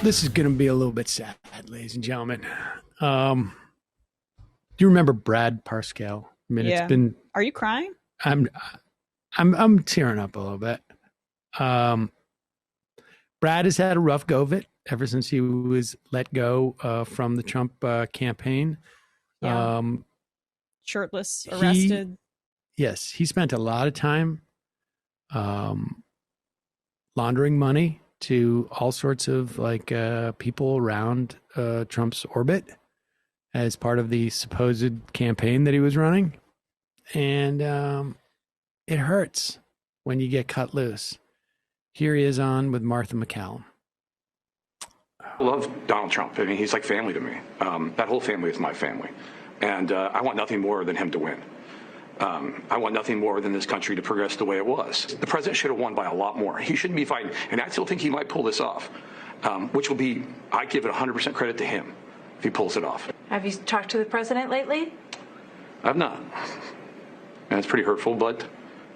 This is going to be a little bit sad, ladies and gentlemen. Do you remember Brad Parscale? I mean, Yeah. it's been. Are you crying? I'm tearing up a little bit. Brad has had a rough go of it ever since he was let go from the Trump campaign. Yeah. Shirtless, arrested. Yes, he spent a lot of time laundering money to all sorts of people around Trump's orbit as part of the supposed campaign that he was running. And it hurts when you get cut loose. Here he is on with Martha McCallum. I love Donald Trump. I mean, he's like family to me. That whole family is my family. And I want nothing more than him to win. I want nothing more than this country to progress the way it was. The president should have won by a lot more. He shouldn't be fighting. And I still think he might pull this off, which will be, I give it 100% credit to him if he pulls it off. Have you talked to the president lately? I've not. And it's pretty hurtful, but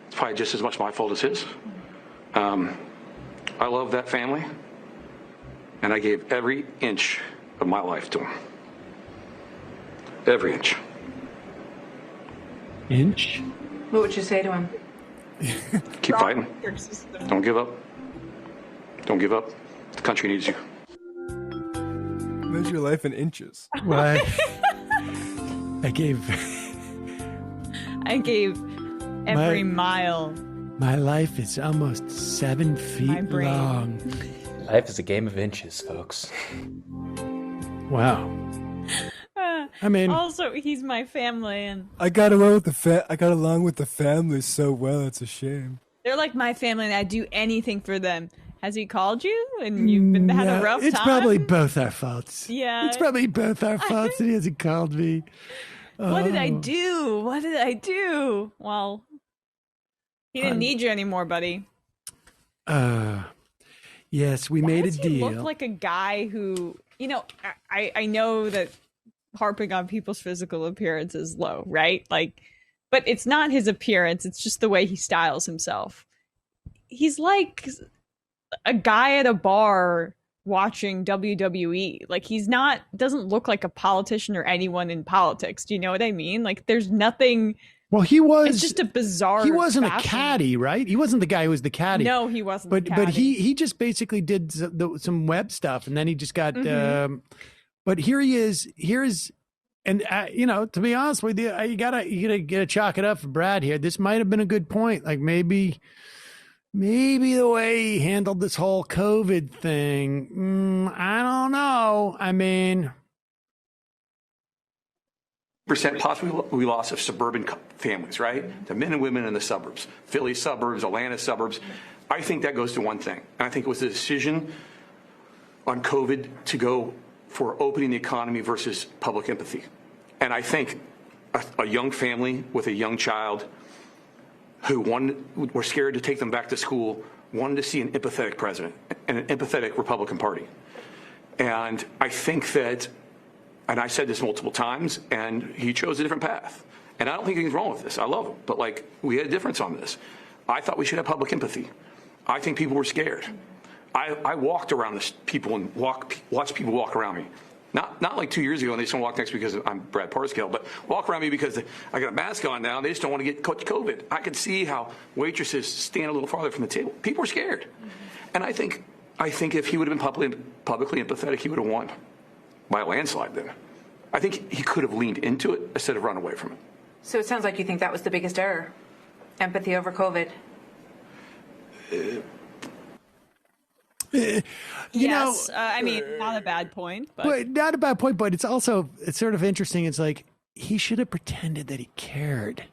it's probably just as much my fault as his. I love that family, and I gave every inch of my life to him. Every inch. Inch? What would you say to him? Keep fighting. Don't give up. Don't give up. The country needs you. Measure your life in inches. What? I gave every mile. My life is almost 7 feet long. Life is a game of inches, folks. Wow. I mean, also he's my family, and I got along with the family so well. It's a shame. they're like my family, and I'd do anything for them. Has he called you, and you've had a rough time? It's probably both our faults. Yeah, it's probably both our faults that he hasn't called me. What did I do? What did I do? Well, he didn't need you anymore, buddy. Yes, we made a deal. He looked like a guy who, I know that harping on people's physical appearance is low, right? But it's not his appearance. It's just the way he styles himself. He's like a guy at a bar watching WWE. Doesn't look like a politician or anyone in politics. Do you know what I mean? There's nothing. Well, it's just a bizarre. He wasn't fashion. a caddy, right? He wasn't the guy who was the caddy. No, he wasn't. But he just basically did some web stuff, and then he just got. But here he is. And to be honest with you, you gotta chalk it up for Brad here. This might have been a good point. Maybe the way he handled this whole COVID thing. I don't know. I mean. Percent possibly loss of suburban families, right? The men and women in the suburbs, Philly suburbs, Atlanta suburbs. I think that goes to one thing. And I think it was the decision on COVID to go for opening the economy versus public empathy. And I think a young family with a young child who were scared to take them back to school wanted to see an empathetic president and an empathetic Republican Party. And I think that. And I said this multiple times, and he chose a different path. And I don't think anything's wrong with this. I love him. But we had a difference on this. I thought we should have public empathy. I think people were scared. I walked around people and watched people walk around me. Not like 2 years ago, and they just don't walk next to me because I'm Brad Parscale, but walk around me because I got a mask on now. They just don't want to get COVID. I could see how waitresses stand a little farther from the table. People were scared. And I think if he would have been publicly empathetic, he would have won. By a landslide then. I think he could have leaned into it instead of run away from it. So it sounds like you think that was the biggest error. Empathy over COVID. Yes. I mean, not a bad point. But not a bad point, but it's sort of interesting. It's he should have pretended that he cared.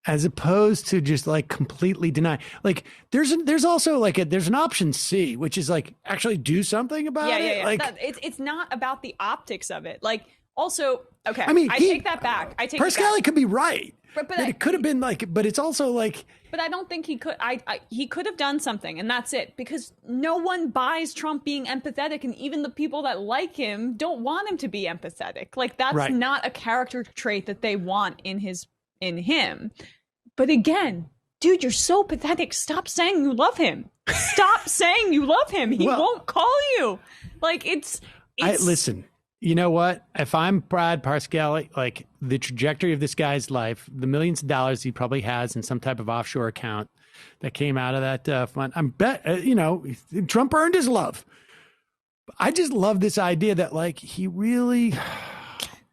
As opposed to just completely deny. There's also there's an option C, which is actually do something about it. Yeah. It's not about the optics of it. Also, okay. I mean, I take that back. Parscale could be right, but it could have been but it's also But I don't think he could. He could have done something, and that's it. Because no one buys Trump being empathetic, and even the people that like him don't want him to be empathetic. That's not a character trait that they want in him. But again, dude, you're so pathetic. Stop saying you love him. Stop saying you love him. He won't call you. Like, it's listen, you know what? If I'm Brad Parscale, like the trajectory of this guy's life, the millions of dollars he probably has in some type of offshore account that came out of that fund, I'm bet, Trump earned his love. I just love this idea that like he really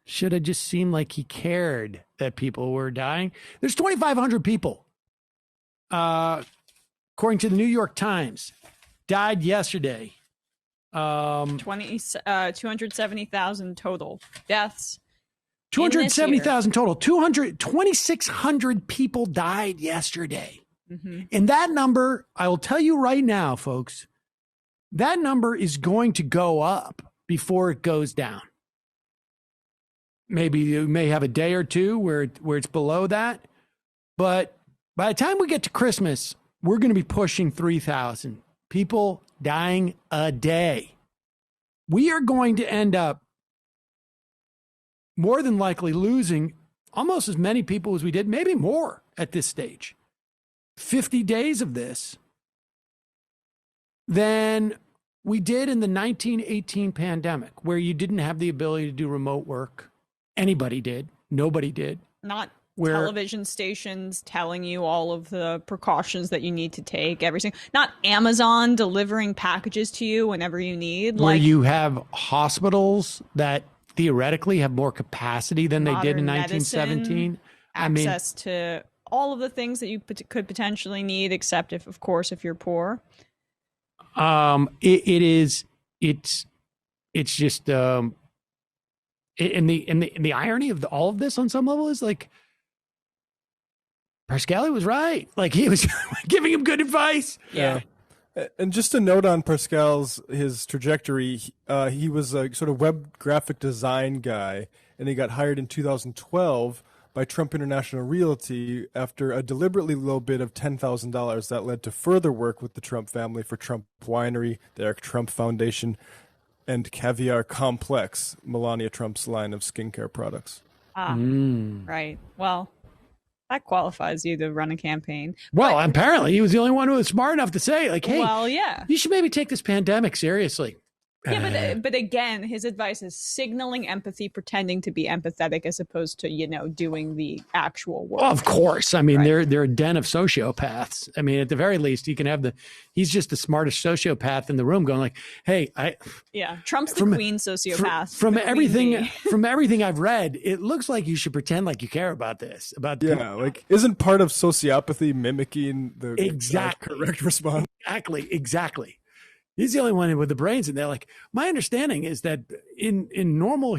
should have just seemed like he cared that people were dying. There's 2,500 people, according to the New York Times, died yesterday. 270,000 total deaths. 270,000 total. 2,600 people died yesterday. Mm-hmm. And that number, I will tell you right now, folks, that number is going to go up before it goes down. Maybe you may have a day or two where it's below that. But by the time we get to Christmas, we're going to be pushing 3,000 people dying a day. We are going to end up more than likely losing almost as many people as we did, maybe more at this stage. 50 days of this than we did in the 1918 pandemic, where you didn't have the ability to do remote work. Anybody did. Nobody did. Not television stations telling you all of the precautions that you need to take, everything. Not Amazon delivering packages to you whenever you need. Where you have hospitals that theoretically have more capacity than they did in 1917. Access to all of the things that you could potentially need, except if you're poor. It's just, and the irony of all of this on some level is like, Parscale was right. Like, he was giving him good advice. Yeah. And just a note on his trajectory, he was a sort of web graphic design guy, and he got hired in 2012 by Trump International Realty after a deliberately low bid of $10,000 that led to further work with the Trump family for Trump Winery, the Eric Trump Foundation, and Caviar Complex, Melania Trump's line of skincare products. Right. Well, that qualifies you to run a campaign. Well, apparently he was the only one who was smart enough to say, like, hey, you should maybe take this pandemic seriously. Yeah, but again, his advice is signaling empathy, pretending to be empathetic as opposed to, doing the actual work. Well, of course. I mean, they're a den of sociopaths. I mean, at the very least, you can have he's just the smartest sociopath in the room going like, hey, Trump's the queen sociopath. From everything I've read, it looks like you should pretend like you care about this. Like, isn't part of sociopathy mimicking the correct response? Exactly. He's the only one with the brains. And they're like, my understanding is that in normal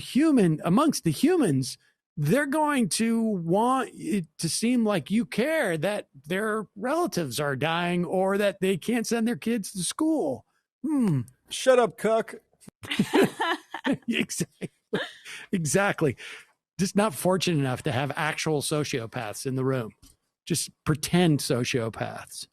amongst the humans, they're going to want it to seem like you care that their relatives are dying or that they can't send their kids to school. Shut up, cuck. Exactly. Just not fortunate enough to have actual sociopaths in the room. Just pretend sociopaths.